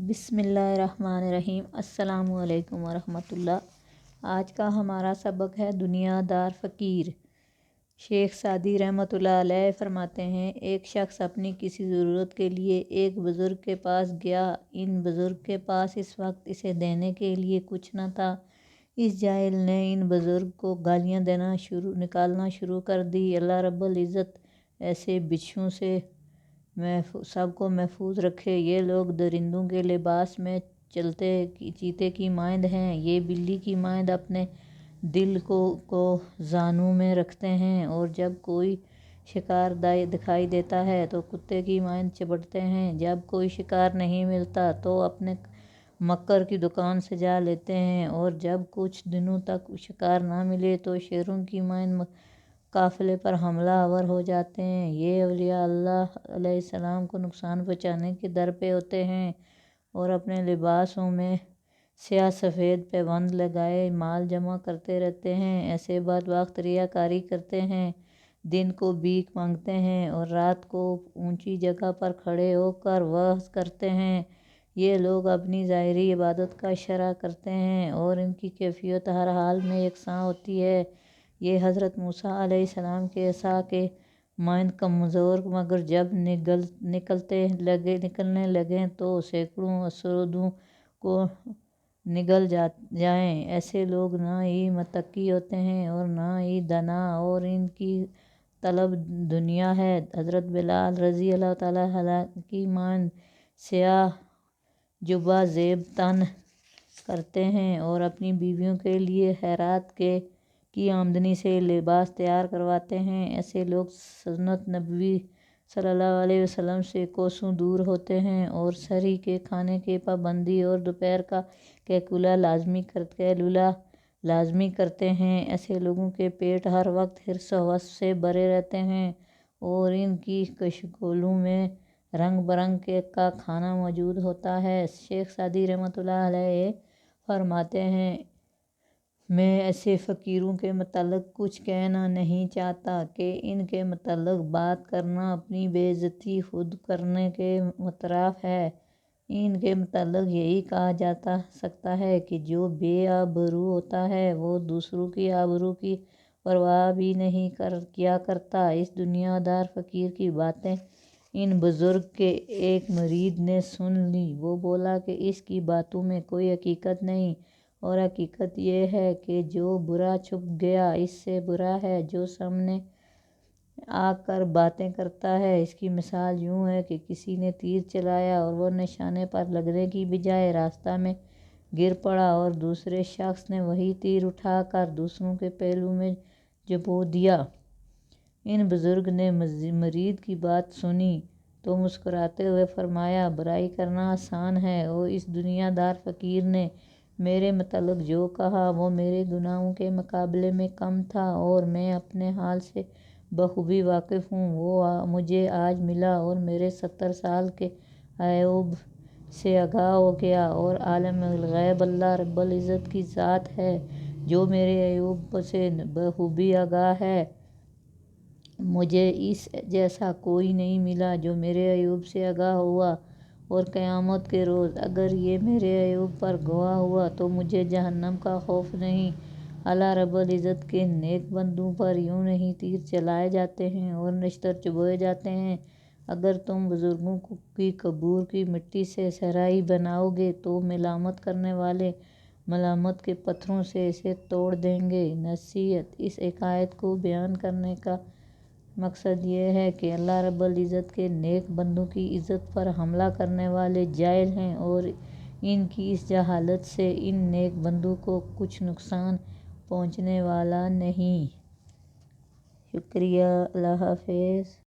بسم اللہ الرحمن الرحیم۔ السلام علیکم ورحمۃ اللہ۔ آج کا ہمارا سبق ہے دنیا دار فقیر۔ شیخ سعدی رحمۃ اللہ علیہ فرماتے ہیں، ایک شخص اپنی کسی ضرورت کے لیے ایک بزرگ کے پاس گیا۔ ان بزرگ کے پاس اس وقت اسے دینے کے لیے کچھ نہ تھا۔ اس جاہل نے ان بزرگ کو گالیاں نکالنا شروع کر دی۔ اللہ رب العزت ایسے بچھوؤں سے سب کو محفوظ رکھے۔ یہ لوگ درندوں کے لباس میں چلتے چیتے کی مانند ہیں۔ یہ بلی کی مانند اپنے دل کو زانوں میں رکھتے ہیں، اور جب کوئی شکار دکھائی دیتا ہے تو کتے کی مانند چپٹتے ہیں۔ جب کوئی شکار نہیں ملتا تو اپنے مکر کی دکان سجا لیتے ہیں، اور جب کچھ دنوں تک شکار نہ ملے تو شیروں کی مانند قافلے پر حملہ آور ہو جاتے ہیں۔ یہ اولیاء اللہ علیہ السلام کو نقصان پہنچانے کے در پہ ہوتے ہیں، اور اپنے لباسوں میں سیاہ سفید پیبند لگائے مال جمع کرتے رہتے ہیں۔ ایسے بعد وقت ریاکاری کرتے ہیں، دن کو بھیک مانگتے ہیں اور رات کو اونچی جگہ پر کھڑے ہو کر وعظ کرتے ہیں۔ یہ لوگ اپنی ظاہری عبادت کا اشارہ کرتے ہیں، اور ان کی کیفیت ہر حال میں یکساں ہوتی ہے۔ یہ حضرت موسیٰ علیہ السلام کے عصا کے مانند کمزور، مگر جب نکلنے لگیں تو سینکڑوں اسودوں کو نگل جائیں۔ ایسے لوگ نہ ہی متقی ہوتے ہیں اور نہ ہی دانا، اور ان کی طلب دنیا ہے۔ حضرت بلال رضی اللہ تعالیٰ عنہ کی مانند سیاہ جبہ زیب تن کرتے ہیں، اور اپنی بیویوں کے لیے خیرات کی آمدنی سے لباس تیار کرواتے ہیں۔ ایسے لوگ سنت نبوی صلی اللہ علیہ وسلم سے کوسوں دور ہوتے ہیں، اور سحری کے کھانے کی پابندی اور دوپہر کا قیلولہ لازمی کرتے ہیں۔ ایسے لوگوں کے پیٹ ہر وقت حرص و ہوس سے بھرے رہتے ہیں، اور ان کی کشکولوں میں رنگ برنگ کا کھانا موجود ہوتا ہے۔ شیخ سعدی رحمۃ اللہ علیہ فرماتے ہیں، میں ایسے فقیروں کے متعلق کچھ کہنا نہیں چاہتا کہ ان کے متعلق بات کرنا اپنی بے عزتی خود کرنے کے مترادف ہے۔ ان کے متعلق یہی کہا جا سکتا ہے کہ جو بے آبرو ہوتا ہے وہ دوسروں کی آبرو کی پرواہ بھی نہیں کیا کرتا۔ اس دنیا دار فقیر کی باتیں ان بزرگ کے ایک مرید نے سن لیں۔ وہ بولا کہ اس کی باتوں میں کوئی حقیقت نہیں، اور حقیقت یہ ہے کہ جو برا چھپ گیا اس سے برا ہے جو سامنے آ کر باتیں کرتا ہے۔ اس کی مثال یوں ہے کہ کسی نے تیر چلایا اور وہ نشانے پر لگنے کی بجائے راستہ میں گر پڑا، اور دوسرے شخص نے وہی تیر اٹھا کر دوسروں کے پہلو میں جبو دیا۔ ان بزرگ نے مرید کی بات سنی تو مسکراتے ہوئے فرمایا، برائی کرنا آسان ہے۔ اور اس دنیا دار فقیر نے میرے متعلق جو کہا وہ میرے گناہوں کے مقابلے میں کم تھا، اور میں اپنے حال سے بخوبی واقف ہوں۔ وہ مجھے آج ملا اور میرے 70 سال کے عیوب سے آگاہ ہو گیا، اور عالم الغیب اللہ رب العزت کی ذات ہے جو میرے عیوب سے بخوبی آگاہ ہے۔ مجھے اس جیسا کوئی نہیں ملا جو میرے عیوب سے آگاہ ہوا، اور قیامت کے روز اگر یہ میرے عیوب پر گواہ ہوا تو مجھے جہنم کا خوف نہیں۔ اللہ رب العزت کے نیک بندوں پر یوں ہی تیر چلائے جاتے ہیں اور نشتر چبوئے جاتے ہیں۔ اگر تم بزرگوں کی قبور کی مٹی سے صحرائی بناؤ گے تو ملامت کرنے والے ملامت کے پتھروں سے اسے توڑ دیں گے۔ نصیحت: اس حکایت کو بیان کرنے کا مقصد یہ ہے کہ اللہ رب العزت کے نیک بندوں کی عزت پر حملہ کرنے والے جاہل ہیں، اور ان کی اس جہالت سے ان نیک بندوں کو کچھ نقصان پہنچنے والا نہیں۔ شکریہ۔ اللہ حافظ۔